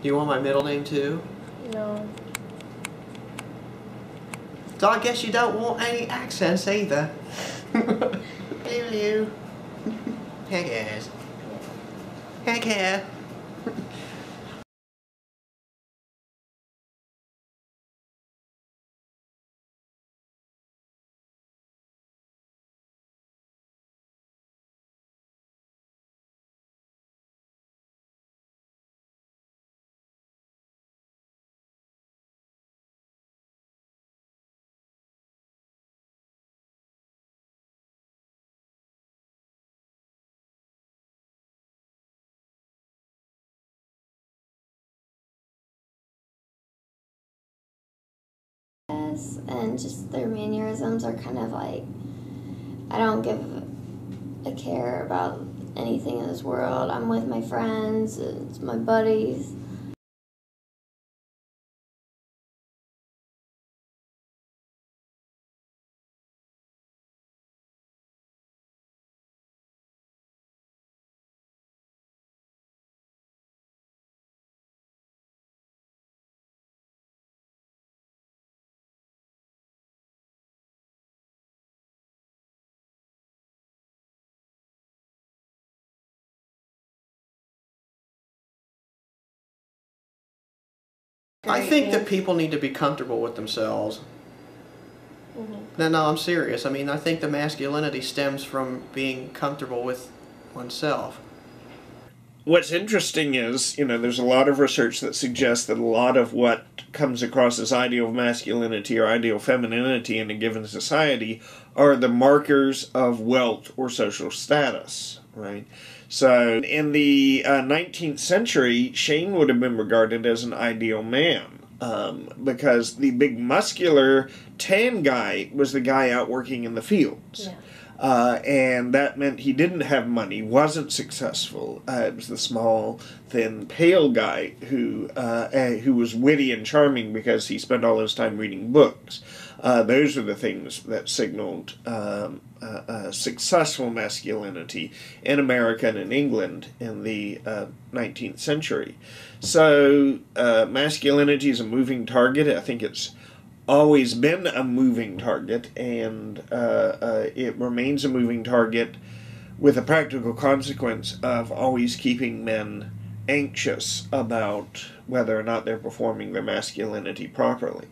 Do you want my middle name too? No. So I guess you don't want any accents either. Hello. Heck yes. Heck yeah. And just their mannerisms are kind of like, I don't give a care about anything in this world. I'm with my friends, it's my buddies. I think that people need to be comfortable with themselves. No, I'm serious. I mean, I think the masculinity stems from being comfortable with oneself. What's interesting is, there's a lot of research that suggests that a lot of what comes across as ideal masculinity or ideal femininity in a given society are the markers of wealth or social status, right? So in the 19th century, Shane would have been regarded as an ideal man because the big muscular tan guy was the guy out working in the fields. Yeah. And that meant he didn't have money, wasn't successful. It was the small, thin, pale guy who was witty and charming because he spent all his time reading books. Those are the things that signaled successful masculinity in America and in England in the 19th century. So masculinity is a moving target. I think it's always been a moving target, and it remains a moving target with a practical consequence of always keeping men anxious about whether or not they're performing their masculinity properly.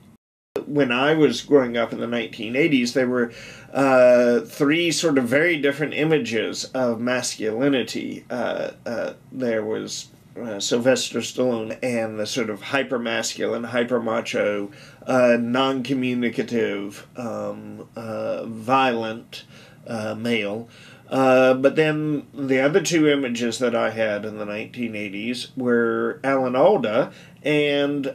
When I was growing up in the 1980s, there were three sort of very different images of masculinity. There was Sylvester Stallone and the sort of hyper-masculine, hyper-macho, non-communicative, violent male. But then the other two images that I had in the 1980s were Alan Alda and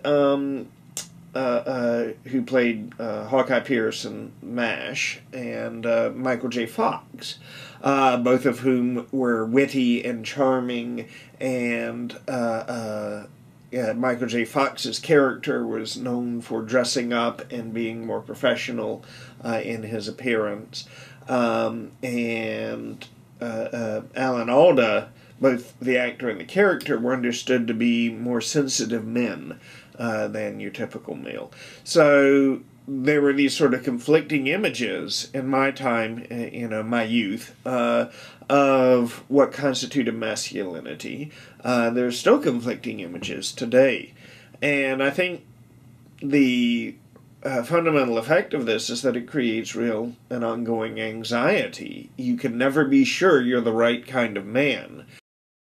who played Hawkeye Pierce in MASH, and Michael J. Fox, both of whom were witty and charming, and Michael J. Fox's character was known for dressing up and being more professional in his appearance, and Alan Alda, both the actor and the character, were understood to be more sensitive men than your typical male. So there were these sort of conflicting images in my time, my youth, of what constituted masculinity. There's still conflicting images today. And I think the fundamental effect of this is that it creates real and ongoing anxiety. You can never be sure you're the right kind of man.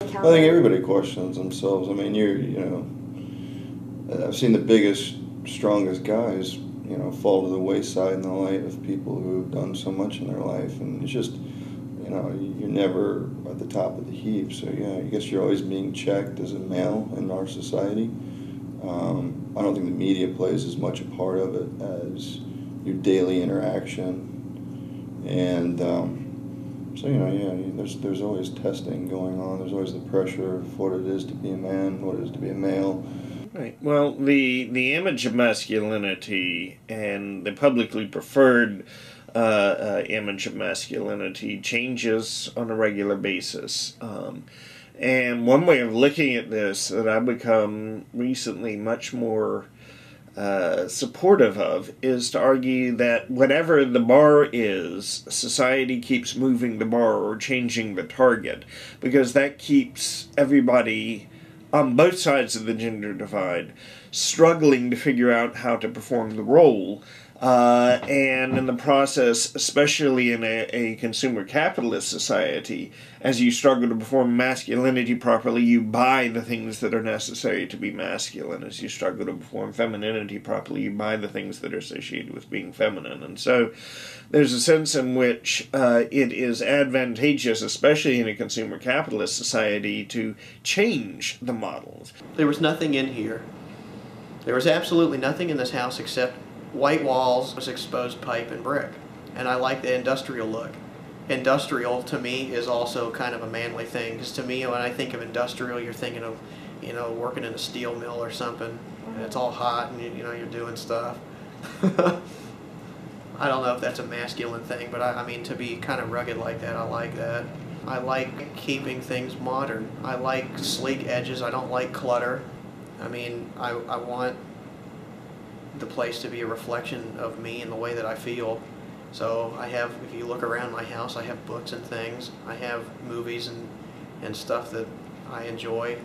I think everybody questions themselves. I mean, I've seen the biggest, strongest guys, fall to the wayside in the light of people who've done so much in their life, and it's just, you're never at the top of the heap. So yeah, I guess you're always being checked as a male in our society. I don't think the media plays as much a part of it as your daily interaction, and so there's always testing going on. There's always the pressure of what it is to be a man, what it is to be a male. Right. Well, the image of masculinity and the publicly preferred image of masculinity changes on a regular basis. And one way of looking at this that I've become recently much more supportive of is to argue that whatever the bar is, society keeps moving the bar or changing the target, because that keeps everybody on both sides of the gender divide struggling to figure out how to perform the role. And in the process, especially in a consumer capitalist society, as you struggle to perform masculinity properly, you buy the things that are necessary to be masculine. As you struggle to perform femininity properly, you buy the things that are associated with being feminine. And so there's a sense in which it is advantageous, especially in a consumer capitalist society, to change the models. There was nothing in here. There was absolutely nothing in this house except white walls with exposed pipe and brick. And I like the industrial look. Industrial, to me, is also kind of a manly thing. Because to me, when I think of industrial, you're thinking of, working in a steel mill or something. And it's all hot and, you're doing stuff. I don't know if that's a masculine thing, but I mean, to be kind of rugged like that, I like that. I like keeping things modern. I like sleek edges. I don't like clutter. I mean, I want the place to be a reflection of me and the way that I feel. So I have, if you look around my house, I have books and things. I have movies and stuff that I enjoy.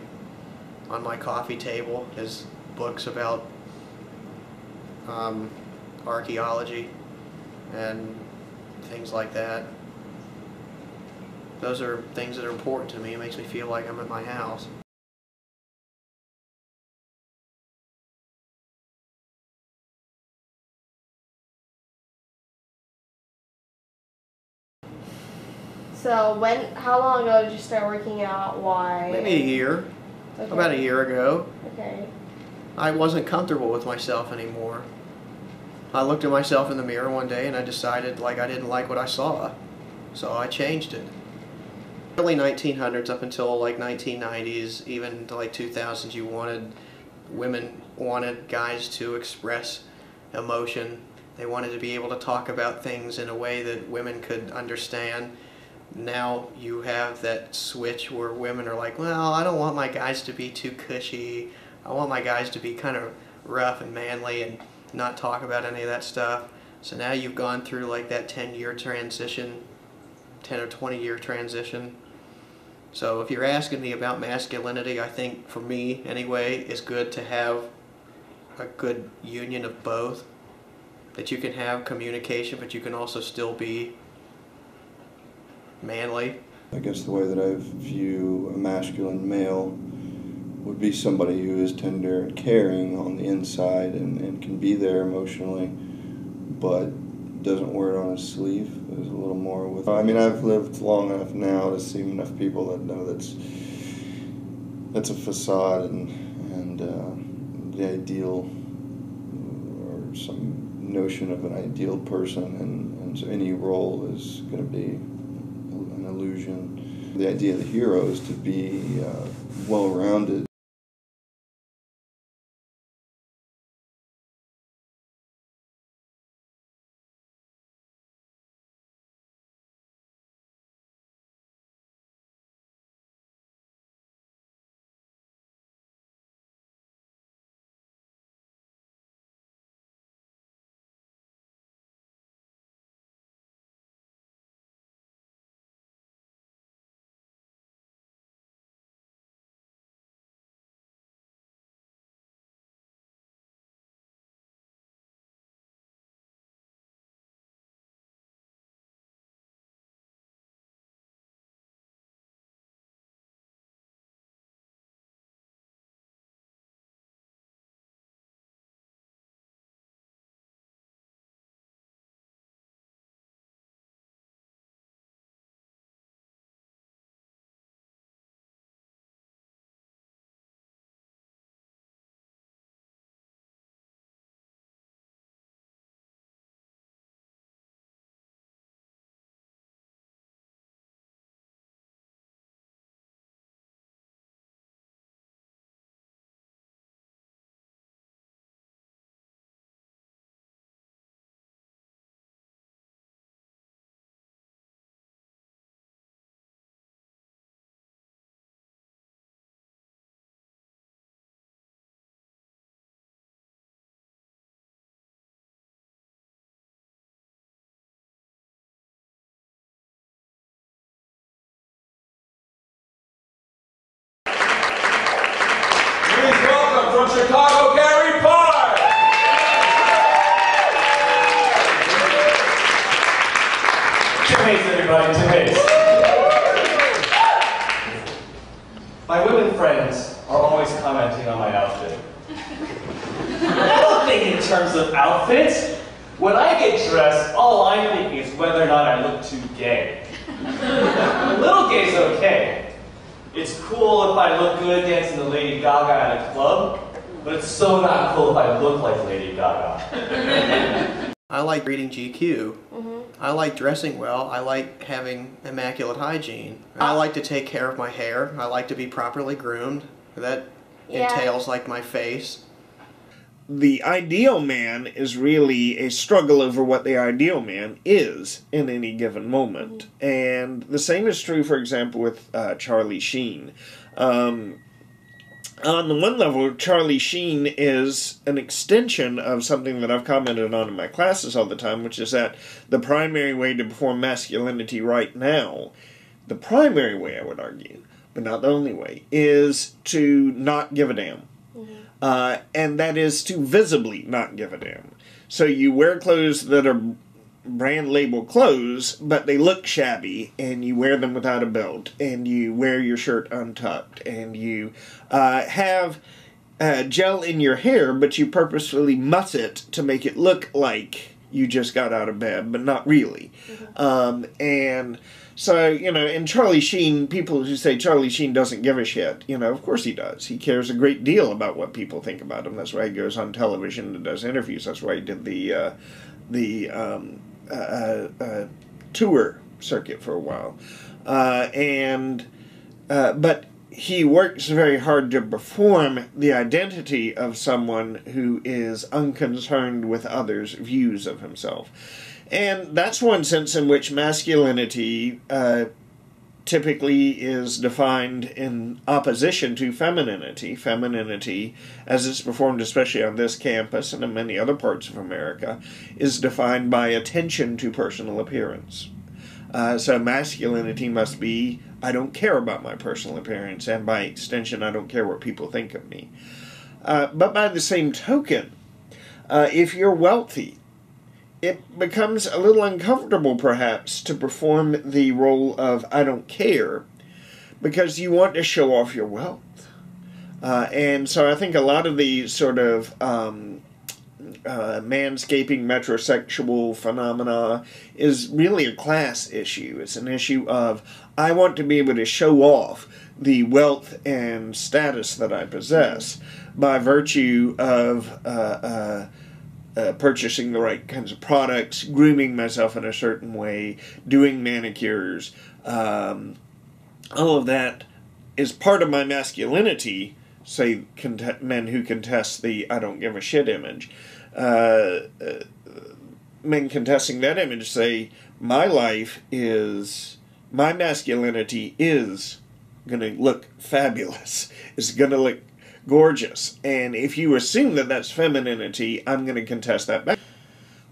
On my coffee table is books about archaeology and things like that. Those are things that are important to me. It makes me feel like I'm at my house. So how long ago did you start working out? Why? Maybe a year. Okay. About a year ago. Okay. I wasn't comfortable with myself anymore. I looked at myself in the mirror one day and I decided I didn't like what I saw. So I changed it. Early 1900s up until 1990s, even to 2000s, women wanted guys to express emotion. They wanted to be able to talk about things in a way that women could understand. Now you have that switch where women are like, well, I don't want my guys to be too cushy. I want my guys to be kind of rough and manly and not talk about any of that stuff. So now you've gone through that 10-year transition, 10 or 20-year transition. So if you're asking me about masculinity, I think for me anyway, it's good to have a good union of both. That you can have communication, but you can also still be manly. I guess the way that I view a masculine male would be somebody who is tender and caring on the inside and can be there emotionally, but doesn't wear it on his sleeve. There's a little more with. I mean, I've lived long enough now to see enough people that know that's a facade and the ideal or some notion of an ideal person, and so any role is going to be an illusion. The idea of the hero is to be well-rounded. terms of outfits, when I get dressed, all I'm thinking is whether or not I look too gay. A little gay's okay. It's cool if I look good dancing to Lady Gaga at a club, but it's so not cool if I look like Lady Gaga. I like reading GQ. I like dressing well. I like having immaculate hygiene. I like to take care of my hair. I like to be properly groomed. That entails like my face. The ideal man is really a struggle over what the ideal man is in any given moment. And the same is true, for example, with Charlie Sheen. On the one level, Charlie Sheen is an extension of something that I've commented on in my classes all the time, which is that the primary way to perform masculinity right now, the primary way, I would argue, but not the only way, is to not give a damn. And that is to visibly not give a damn. So you wear clothes that are brand label clothes, but they look shabby, and you wear them without a belt, and you wear your shirt untucked, and you have gel in your hair, but you purposefully muss it to make it look like you just got out of bed, but not really. And so, you know, in Charlie Sheen, people who say Charlie Sheen doesn't give a shit, you know, of course he does. He cares a great deal about what people think about him. That's why he goes on television and does interviews. That's why he did the tour circuit for a while. But he works very hard to perform the identity of someone who is unconcerned with others' views of himself. And that's one sense in which masculinity typically is defined in opposition to femininity. Femininity, as it's performed especially on this campus and in many other parts of America, is defined by attention to personal appearance. So masculinity must be, I don't care about my personal appearance, and by extension, I don't care what people think of me. But by the same token, if you're wealthy, it becomes a little uncomfortable, perhaps, to perform the role of I don't care, because you want to show off your wealth. And so I think a lot of the sort of manscaping metrosexual phenomena is really a class issue. It's an issue of I want to be able to show off the wealth and status that I possess by virtue of purchasing the right kinds of products, grooming myself in a certain way, doing manicures. All of that is part of my masculinity, say men who contest the I don't give a shit image. Men contesting that image say, my masculinity is going to look fabulous. It's going to look gorgeous. And if you assume that that's femininity, I'm going to contest that back.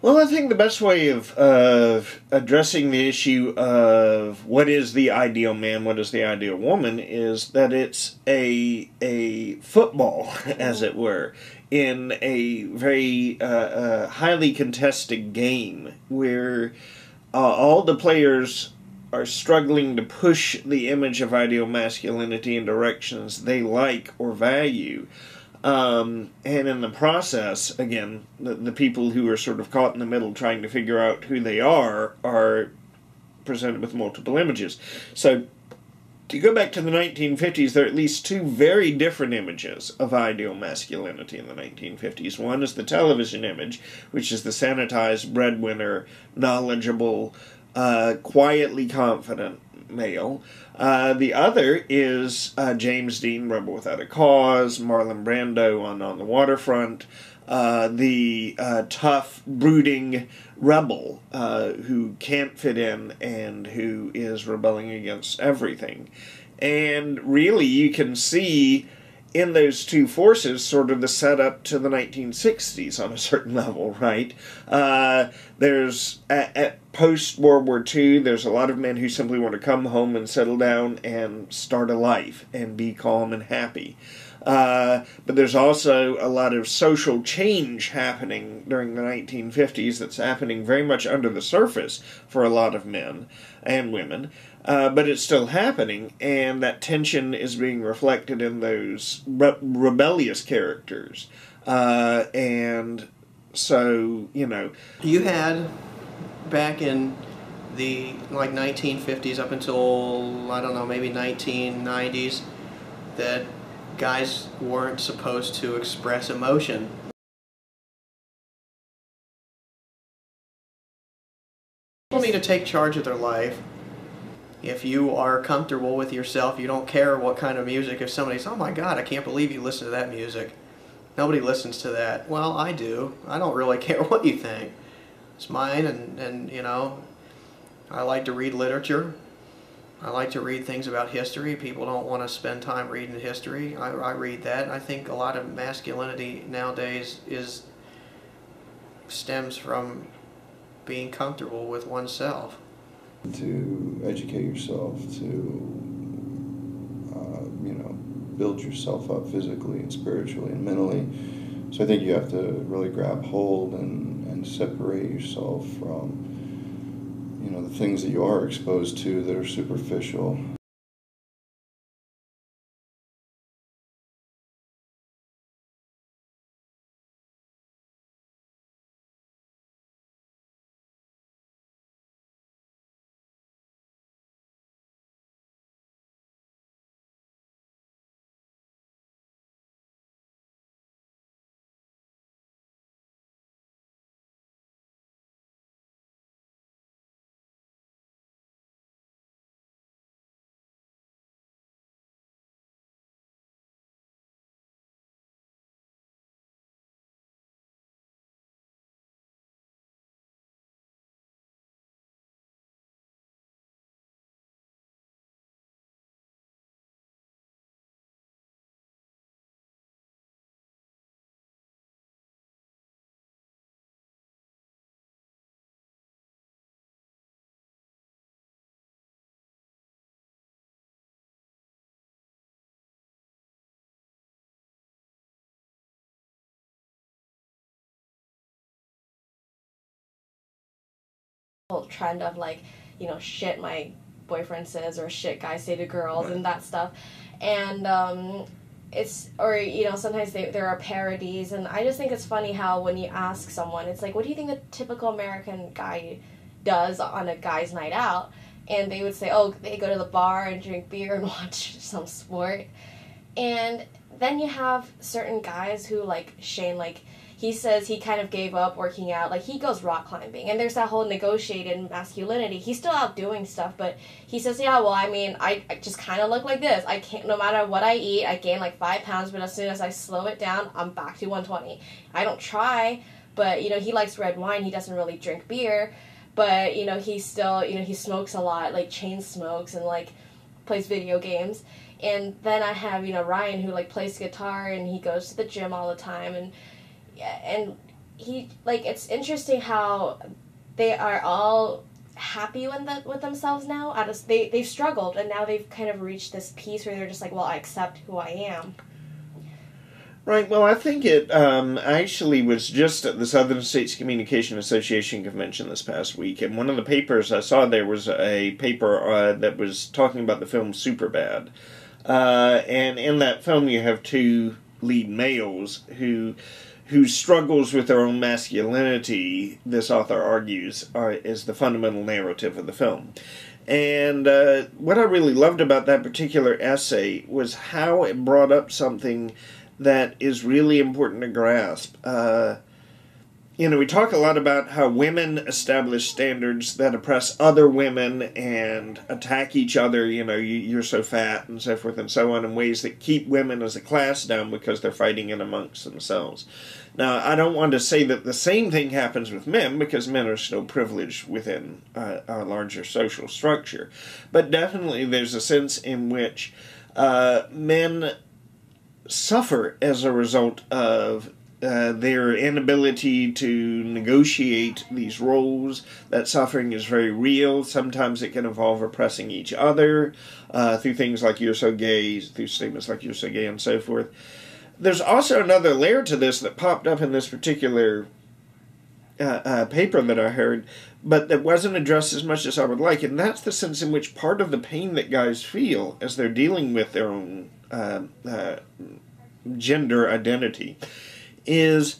Well, I think the best way of addressing the issue of what is the ideal man, what is the ideal woman, is that it's a football, as it were, in a very highly contested game where all the players are struggling to push the image of ideal masculinity in directions they like or value. And in the process, again, the people who are sort of caught in the middle trying to figure out who they are presented with multiple images. So, to go back to the 1950s, there are at least two very different images of ideal masculinity in the 1950s. One is the television image, which is the sanitized breadwinner, knowledgeable, quietly confident male. The other is James Dean, Rebel Without a Cause, Marlon Brando on The Waterfront, the tough, brooding rebel who can't fit in and who is rebelling against everything. And really, you can see in those two forces sort of the setup to the 1960s on a certain level, right? There's, at post-World War II, there's a lot of men who simply want to come home and settle down and start a life and be calm and happy. But there's also a lot of social change happening during the 1950s that's happening very much under the surface for a lot of men and women. But it's still happening, and that tension is being reflected in those rebellious characters. And So, you know. You had back in the like 1950s up until, I don't know, maybe 1990s, that guys weren't supposed to express emotion. People need to take charge of their life. If you are comfortable with yourself, you don't care what kind of music. If somebody's, oh my God, I can't believe you listen to that music. Nobody listens to that. Well, I do. I don't really care what you think. It's mine, and you know, I like to read literature. I like to read things about history. People don't want to spend time reading history. I read that. I think a lot of masculinity nowadays stems from being comfortable with oneself. To educate yourself, to you know, build yourself up physically and spiritually and mentally. So I think you have to really grab hold and separate yourself from, you know, the things that you are exposed to that are superficial. Trend of like, you know, shit my boyfriend says or shit guys say to girls and that stuff, and it's, or you know, sometimes there are parodies, and I just think it's funny how when you ask someone, it's like, what do you think a typical American guy does on a guy's night out? And they would say, oh, they go to the bar and drink beer and watch some sport. And then you have certain guys who, like Shane, like, he says he kind of gave up working out. Like, he goes rock climbing, and there's that whole negotiated masculinity. He's still out doing stuff, but he says, yeah, well, I mean, I just kind of look like this. I can't, no matter what I eat, I gain like 5 pounds, but as soon as I slow it down, I'm back to 120. I don't try, but, you know, he likes red wine. He doesn't really drink beer, but, you know, he still, you know, he smokes a lot, like chain smokes, and, like, plays video games. And then I have, you know, Ryan, who, like, plays guitar, and he goes to the gym all the time, and he, like, it's interesting how they are all happy with themselves now. They've struggled, and now they've kind of reached this piece where they're just like, well, I accept who I am. Right, well, I think it actually was just at the Southern States Communication Association convention this past week, and one of the papers I saw there was a paper that was talking about the film Superbad. And in that film you have 2 lead males whose struggles with their own masculinity, this author argues, is the fundamental narrative of the film. And what I really loved about that particular essay was how it brought up something that is really important to grasp. You know, we talk a lot about how women establish standards that oppress other women and attack each other, you know, you're so fat and so forth and so on, in ways that keep women as a class down because they're fighting it amongst themselves. Now, I don't want to say that the same thing happens with men, because men are still privileged within our larger social structure. But definitely there's a sense in which men suffer as a result of their inability to negotiate these roles. That suffering is very real. Sometimes it can involve oppressing each other through things like "you're so gay," through statements like "you're so gay," and so forth. There's also another layer to this that popped up in this particular paper that I heard, but that wasn't addressed as much as I would like, and that's the sense in which part of the pain that guys feel as they're dealing with their own gender identity is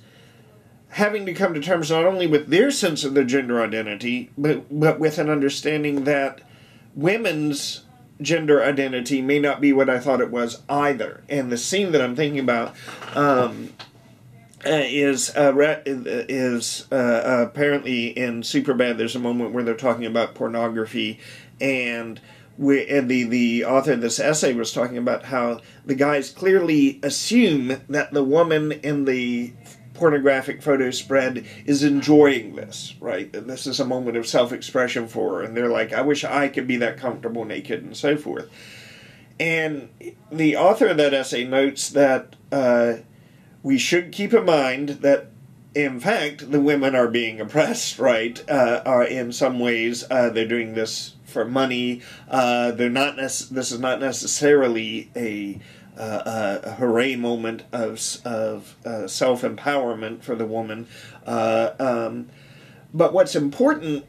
having to come to terms not only with their sense of their gender identity, but with an understanding that women's gender identity may not be what I thought it was either. And the scene that I'm thinking about is apparently in Superbad. There's a moment where they're talking about pornography, and the author of this essay was talking about how the guys clearly assume that the woman in the pornographic photo spread is enjoying this, right? That this is a moment of self-expression for her, and they're like, I wish I could be that comfortable naked, and so forth. And the author of that essay notes that we should keep in mind that, in fact, the women are being oppressed, right? Are in some ways they're doing this for money. They're not. This is not necessarily a hooray moment of self-empowerment for the woman. But what's important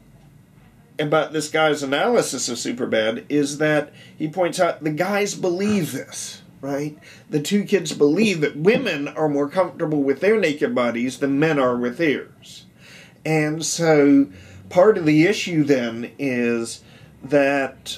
about this guy's analysis of Superbad is that he points out the guys believe this, right? The two kids believe that women are more comfortable with their naked bodies than men are with theirs. And so part of the issue then is that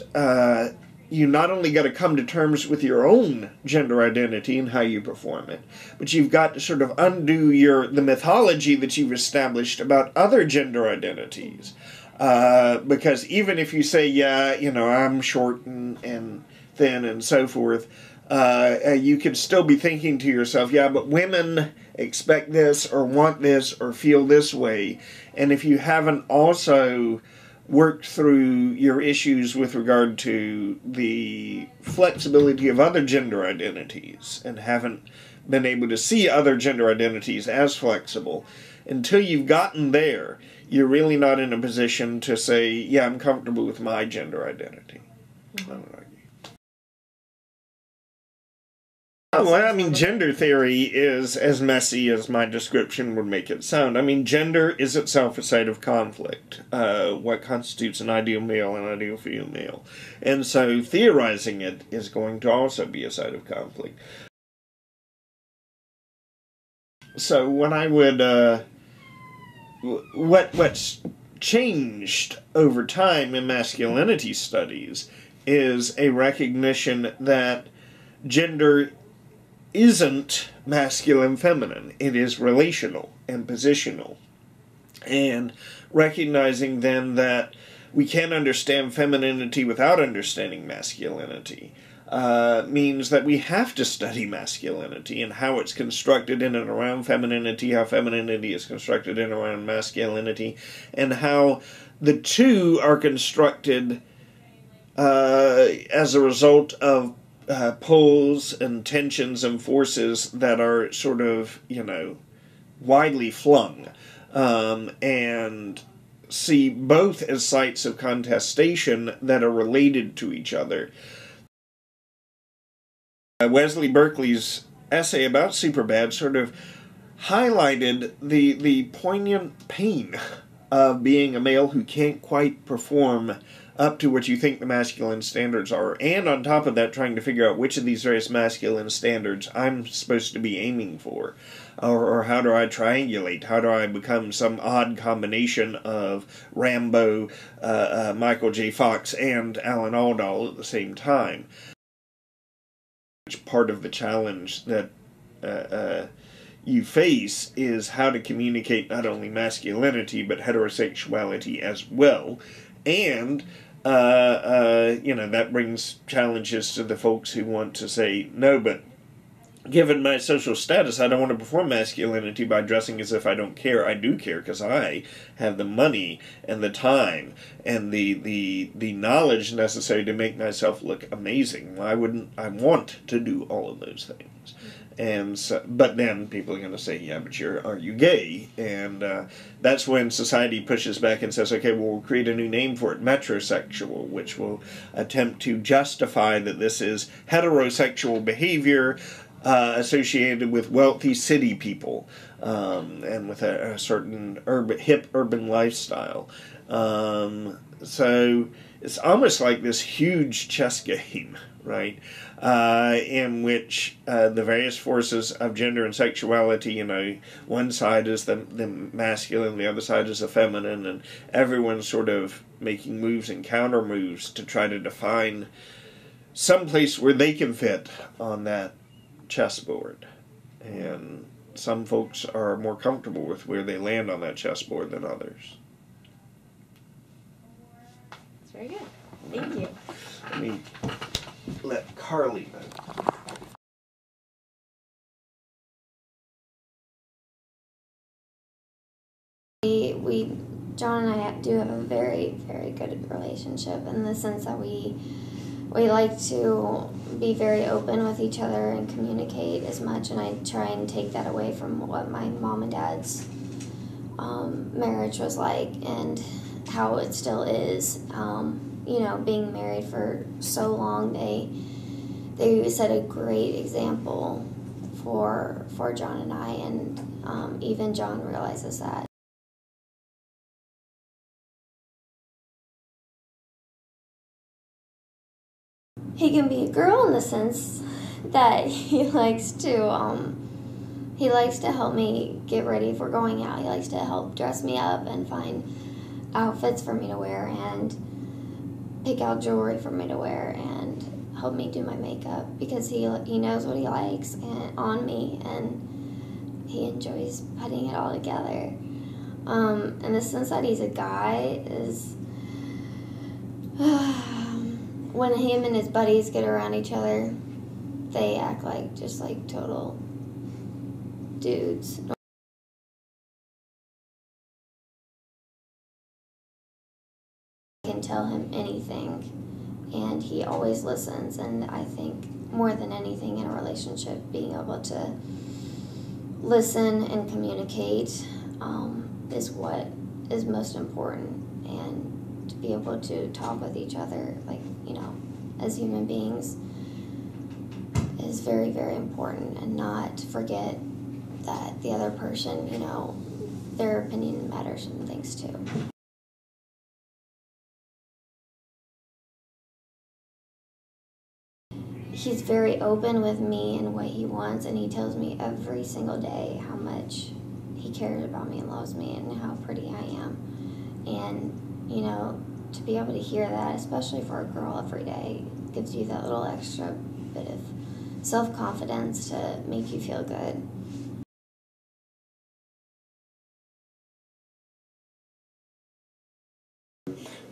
you not only got to come to terms with your own gender identity and how you perform it, but you've got to sort of undo the mythology that you've established about other gender identities. Because even if you say, yeah, I'm short and thin and so forth, you could still be thinking to yourself, yeah, but women expect this or want this or feel this way. And if you haven't also worked through your issues with regard to the flexibility of other gender identities and haven't been able to see other gender identities as flexible, until you've gotten there, you're really not in a position to say, yeah, I'm comfortable with my gender identity. I don't argue. Oh, well, I mean, gender theory is as messy as my description would make it sound. I mean, gender is itself a site of conflict. What constitutes an ideal male and ideal female. And so theorizing it is going to also be a site of conflict. So when I would, what's changed over time in masculinity studies is a recognition that gender isn't masculine-feminine. It is relational and positional. And recognizing then that we can't understand femininity without understanding masculinity means that we have to study masculinity and how it's constructed in and around femininity, how femininity is constructed in and around masculinity, and how the two are constructed as a result of pulls and tensions and forces that are sort of, widely flung, and see both as sites of contestation that are related to each other. Wesley Berkeley's essay about Superbad sort of highlighted the poignant pain of being a male who can't quite perform up to what you think the masculine standards are, and on top of that trying to figure out which of these various masculine standards I'm supposed to be aiming for, or how do I triangulate, how do I become some odd combination of Rambo, Michael J. Fox, and Alan Alda at the same time. Part of the challenge that you face is how to communicate not only masculinity but heterosexuality as well, and that brings challenges to the folks who want to say, no, but given my social status, I don't want to perform masculinity by dressing as if I don't care. I do care because I have the money and the time and the knowledge necessary to make myself look amazing. I want to do all of those things. And so, but then people are going to say, yeah, but are you gay? And that's when society pushes back and says, okay, well, we'll create a new name for it, metrosexual, which will attempt to justify that this is heterosexual behavior associated with wealthy city people and with a certain hip urban lifestyle. So it's almost like this huge chess game, right? In which the various forces of gender and sexuality, you know, one side is the masculine, the other side is the feminine, and everyone's sort of making moves and counter moves to try to define some place where they can fit on that chessboard. And some folks are more comfortable with where they land on that chessboard than others. That's very good. Thank you. Let me let Carly know. John and I do have a very, very good relationship in the sense that we like to be very open with each other and communicate as much, and I try and take that away from what my mom and dad's marriage was like and how it still is. You know, being married for so long, they set a great example for John and I, and even John realizes that. He can be a girl in the sense that he likes to help me get ready for going out. He likes to help dress me up and find outfits for me to wear and pick out jewelry for me to wear and help me do my makeup because he knows what he likes on me, and he enjoys putting it all together. And the sense that he's a guy is when him and his buddies get around each other, they act like just like total dudes. I can tell him anything, and he always listens, and I think more than anything in a relationship, being able to listen and communicate is what is most important, and to be able to talk with each other, like, you know, as human beings is very, very important, and not forget that the other person, you know, their opinion matters and things too. He's very open with me and what he wants, and he tells me every single day how much he cares about me and loves me and how pretty I am. And, you know, to be able to hear that, especially for a girl every day, gives you that little extra bit of self-confidence to make you feel good.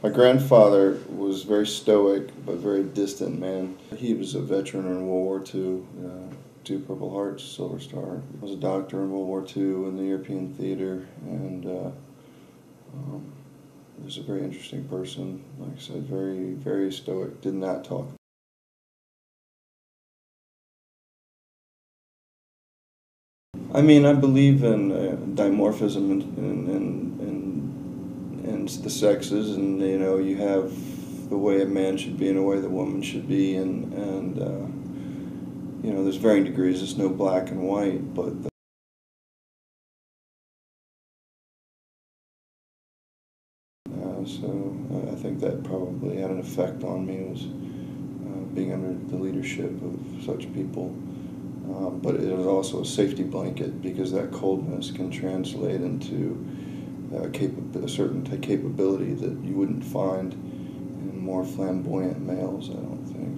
My grandfather was very stoic, but very distant man. He was a veteran in World War II, 2 Purple Hearts, Silver Star. He was a doctor in World War II in the European theater, and he was a very interesting person. Like I said, very, very stoic, did not talk. I mean, I believe in dimorphism and the sexes, and you know, you have the way a man should be and the way the woman should be, and you know, there's varying degrees. There's no black and white, but so I think that probably had an effect on me, was being under the leadership of such people. But it was also a safety blanket, because that coldness can translate into a certain capability that you wouldn't find in more flamboyant males, I don't think.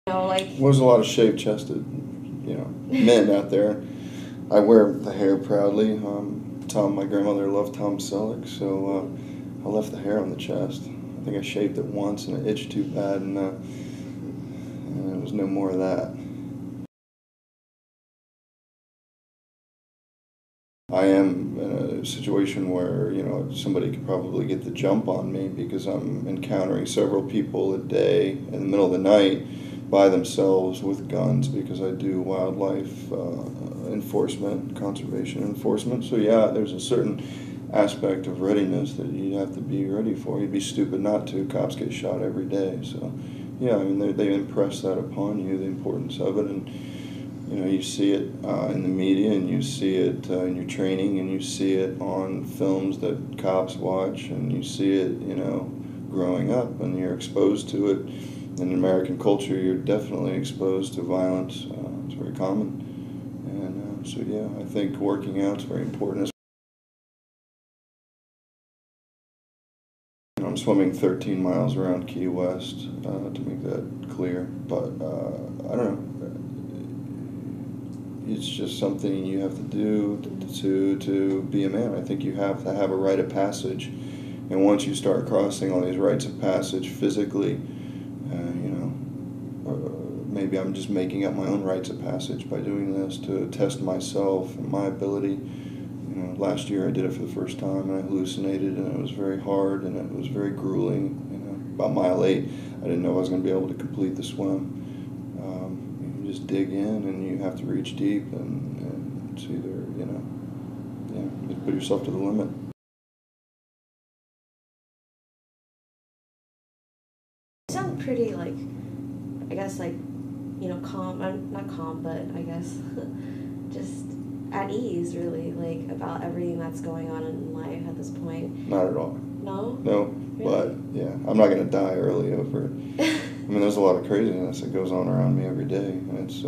You know, like, There's a lot of shaved-chested, you know, men out there. I wear the hair proudly. My grandmother loved Tom Selleck, so I left the hair on the chest. I think I shaved it once, and it itched too bad, and there was no more of that. I am in a situation where, you know, somebody could probably get the jump on me, because I'm encountering several people a day in the middle of the night by themselves with guns, because I do wildlife enforcement, conservation enforcement. So yeah, there's a certain aspect of readiness that you have to be ready for. You'd be stupid not to. Cops get shot every day. So yeah, I mean, they impress that upon you, the importance of it, and you know, you see it in the media, and you see it in your training, and you see it on films that cops watch, and you see it, you know, growing up, and you're exposed to it in American culture, you're definitely exposed to violence. It's very common. And so, yeah, I think working out is very important. I'm swimming 13 miles around Key West, to make that clear. But I don't know. It's just something you have to do to be a man. I think you have to have a rite of passage. And once you start crossing all these rites of passage physically, maybe I'm just making up my own rites of passage by doing this to test myself and my ability. Last year I did it for the first time, and I hallucinated, and it was very hard, and it was very grueling. About mile 8, I didn't know I was going to be able to complete the swim. You just dig in, and you have to reach deep, and it's either, you put yourself to the limit. You sound pretty, I guess, calm. I'm not calm, but I guess just at ease, really, about everything that's going on in life at this point. Not at all. No? No, really? But, yeah, I'm not going to die early over it. There's a lot of craziness that goes on around me every day, and it's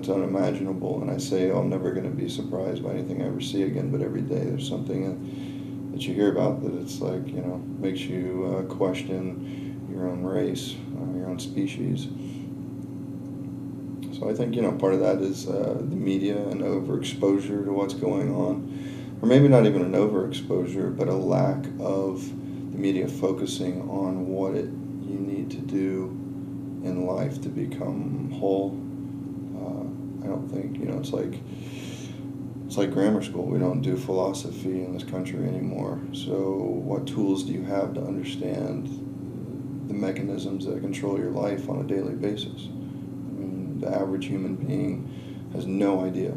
unimaginable, and I say I'm never going to be surprised by anything I ever see again, but every day there's something that you hear about that it's makes you question your own race, your own species. So I think, part of that is the media and overexposure to what's going on. Or maybe not even an overexposure, but a lack of the media focusing on what you need to do in life to become whole. I don't think, it's like grammar school. We don't do philosophy in this country anymore. So what tools do you have to understand the mechanisms that control your life on a daily basis? The average human being has no idea,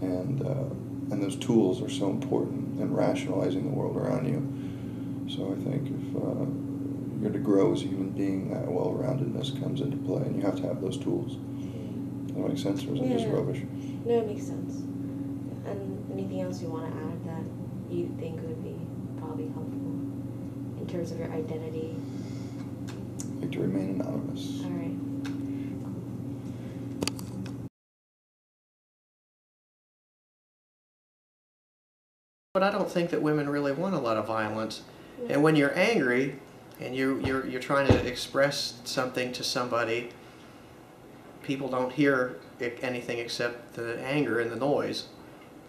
and those tools are so important in rationalizing the world around you. So I think if you're to grow as a human being, that well-roundedness comes into play, and you have to have those tools. Does that make sense, or is it just rubbish? No, it makes sense. And anything else you want to add that you think would be probably helpful in terms of your identity? I'd like to remain anonymous. All right. But I don't think that women really want a lot of violence. And when you're angry and you're trying to express something to somebody, people don't hear anything except the anger and the noise.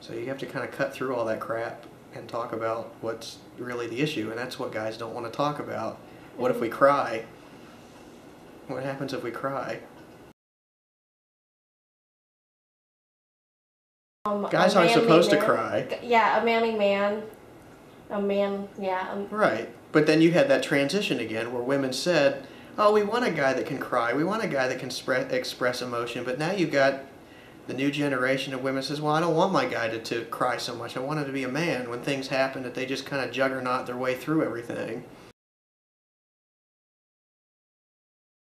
So you have to kind of cut through all that crap and talk about what's really the issue, and that's what guys don't want to talk about. What if we cry? What happens if we cry? Guys aren't supposed to cry. Yeah, a manly man. A man, yeah. Right. But then you had that transition again where women said, oh, we want a guy that can cry. We want a guy that can express emotion. But now you've got the new generation of women says, well, I don't want my guy to cry so much. I want him to be a man. When things happen, that they just kind of juggernaut their way through everything.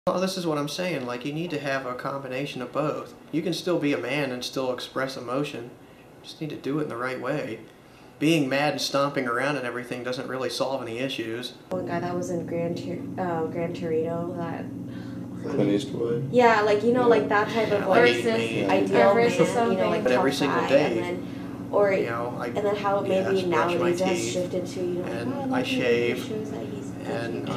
Well, this is what I'm saying. You need to have a combination of both. You can still be a man and still express emotion. You just need to do it in the right way. Being mad and stomping around and everything doesn't really solve any issues. One guy that was in Gran Torino, that... Clint Eastwood. Yeah, that type of ideal man, but every single day. And then how maybe nowadays that's shifted to, I shave, and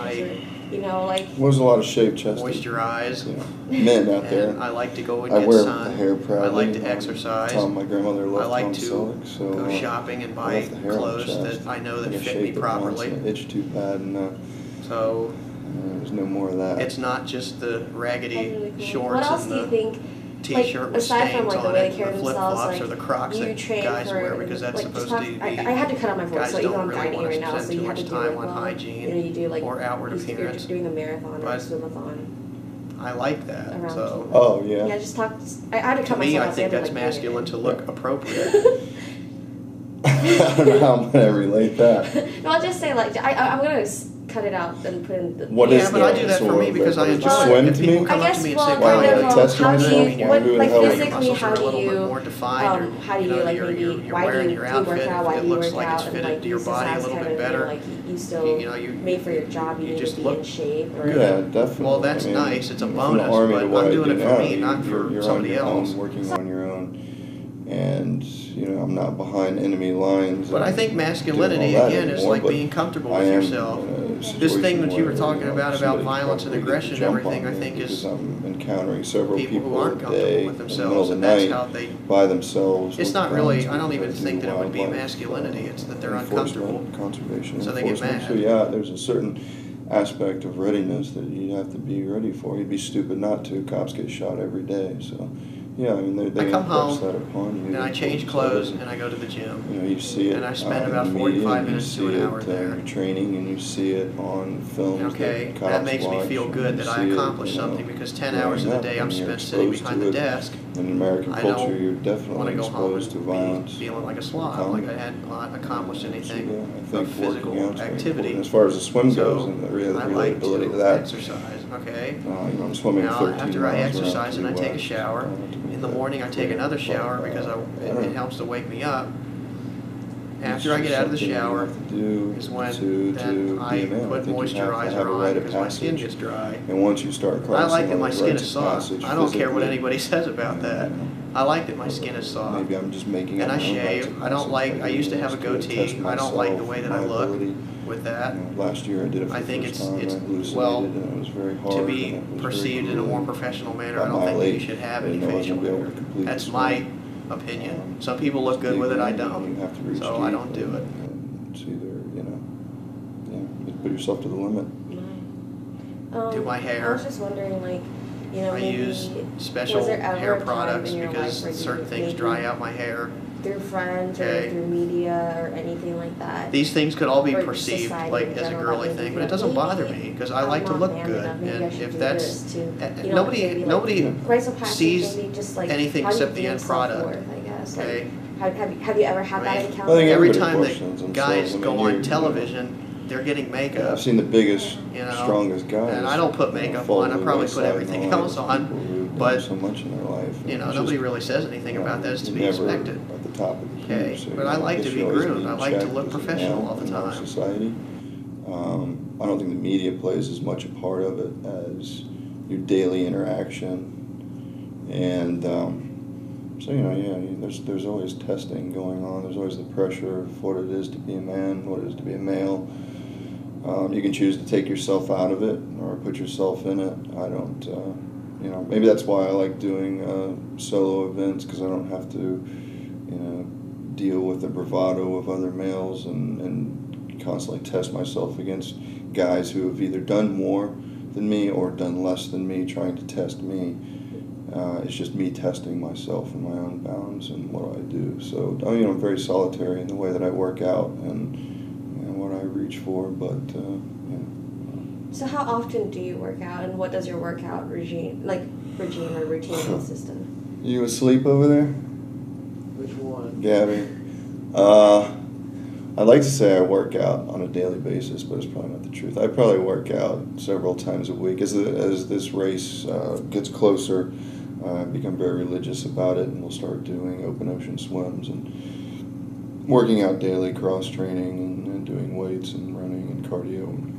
There's a lot of shaved chest. Moisturize. Men out there. I like to go and I get wear sun. the hair proudly. I like to exercise. My grandmother loved I like Tom to Selleck, so go shopping and buy clothes that I know that fit me properly. It itched too bad, and so there's no more of that. It's not just the raggedy really cool. shorts What else and do you the think, t-shirt with aside stains from on the way it, they carry the themselves, flip-flops or the Crocs that guys wear, because that's supposed to be. I had to cut out my voice, guys so even don't I'm really guiding want you to right now, spend so too you have to much do time it on well. hygiene You do or outward you're appearance. doing a marathon or But a swim-a-thon. I like that. Around So. Oh yeah. Yeah, just talk. I had to To cut me, myself I off think the that's other, masculine to look appropriate. I don't know how I'm gonna relate that. No, I'll just say I'm gonna cut it out and put in the. What Yeah, is but I do that for me because I Well, enjoy swim it. If to people me? come I up guess, to me and well, say, kind "Wow, of, you how test do you, myself? what, Who the like hell are you? physically, muscles how are a do little bit you, more defined, or how do you, like, maybe, you're why do wearing you your do you work outfit, out, why it do you looks work like it's out, and, fitted like, to your use this body a as little kind bit of, better. like, you still You know, you made for your job, you you need just to be look in shape, or. Yeah, definitely. Well, that's I mean, nice. It's a from bonus, the Army but to what I'm I doing do it for now, me, not for you're somebody on your else. Own, working on your own, and I'm not behind enemy lines. But I think masculinity, doing all that again, is anymore, like but being comfortable I with am yourself. in a This situation thing that you were where, talking about somebody violence and could probably aggression and jump everything, on I me think because is I'm encountering several people who a aren't comfortable day with in the middle themselves, of the and that's night how they. by themselves. It's with not really. guns I don't because even do think that it would be wildlife, masculinity. It's that they're enforcement, uncomfortable, conservation, so they get enforcement. mad. So yeah, there's a certain aspect of readiness that you have to be ready for. You'd be stupid not to. Cops get shot every day, so yeah. I mean, they I come impress home that upon you. and I change clothes and I go to the gym. You see it. And I spend in about the 45 media, minutes you to see an hour it, there. in your training, and you see it on films. Okay, that that cops makes me watch, feel and good you that I see it, accomplished something because 10 growing hours of the up, day I'm and you're spent sitting exposed behind to the it. desk. In American I culture, don't you're want to definitely go home exposed to and violence. be feeling like a slob, like I hadn't accomplished anything I of think physical working out's very activity. important. As far as the swim goes So and the I like relatability to to that, exercise. Okay. I'm swimming Now 13 after I miles around exercise to and I the take a west, shower, to make in the that morning I take clear. another shower because I it don't know. helps to wake me up. It's After I just get out of the something you shower have to do is when to then be I a man. put think you have to moisturizer have a on rite of because my skin passage. gets dry. And once you start I crossing like that all my the skin rites is of soft. passage I don't care what physically, anybody says about that. I like that my skin is soft. Maybe I'm just making And up I my own rites of shave. I don't passage like. by I used to doing have a this to test goatee. I don't like the myself, way that my I look ability. with that. Last year I did it for I the think first it's time. it's I hallucinated well and it was very hard. to and be it was very perceived in a more grueling. professional manner. I About don't think mile that you 8, should have I any didn't know I was facial gonna be able hair. to complete That's this my one. opinion. Some people look good with it. I don't. You have to reach So deep I don't do it. and it's either, you put yourself to the limit. Do my hair. I was just wondering, like, I maybe use special was there ever hair a time products in your because life where you certain things maybe dry out my hair. through friends Okay. or through media or anything like that. These things could all be Or perceived society like in as a general, girly like, thing, maybe but it doesn't bother maybe me because I I'm like to not look man good. enough, maybe I And should if do that's this to, nobody rites of passage, sees maybe just like anything how do you except the view end product. self-worth, I guess. Okay. Like, have you ever had I that mean, encounter? I think Every everybody time questions that themselves. guys I mean, go you're- on television, they're getting makeup. I've seen the biggest, You know, strongest guys. and I don't put makeup fall on. to I the probably wayside put everything in the else lives of on, people who've done but, so much in their life. You know, It's nobody just, really says anything about that. It's to be never expected. At the top of the queue, Okay, so, but I like guess to be you always groomed. need I like to check look as a professional man all the in our time. society. I don't think the media plays as much a part of it as your daily interaction, and so there's always testing going on. There's always the pressure of what it is to be a man, what it is to be a male. You can choose to take yourself out of it or put yourself in it. I don't, maybe that's why I like doing solo events, because I don't have to, deal with the bravado of other males and constantly test myself against guys who have either done more than me or done less than me, trying to test me. It's just me testing myself in my own bounds and what I do. So, I'm very solitary in the way that I work out and what I reach for, but, So how often do you work out, and what does your workout regime or routine consist of? You asleep over there, Which one? Gabby? I'd like to say I work out on a daily basis, but it's probably not the truth. I probably work out several times a week. As this race gets closer, I've become very religious about it, and we'll start doing open ocean swims and working out daily, cross-training, and doing weights and running and cardio.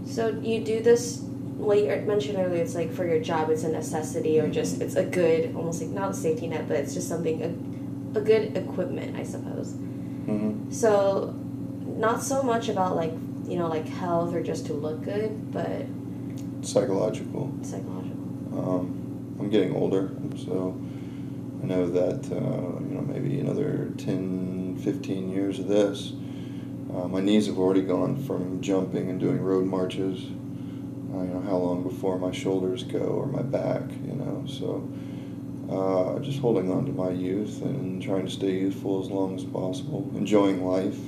So you do this, well, you mentioned earlier it's like for your job it's a necessity, or just it's a good, almost like not a safety net, but it's just something, a good equipment, I suppose. Mm-hmm. So not so much about like health or just to look good, but Psychological. I'm getting older, so I know that maybe another 10, 15 years of this, my knees have already gone from jumping and doing road marches. How long before my shoulders go or my back, so just holding on to my youth and trying to stay youthful as long as possible, enjoying life.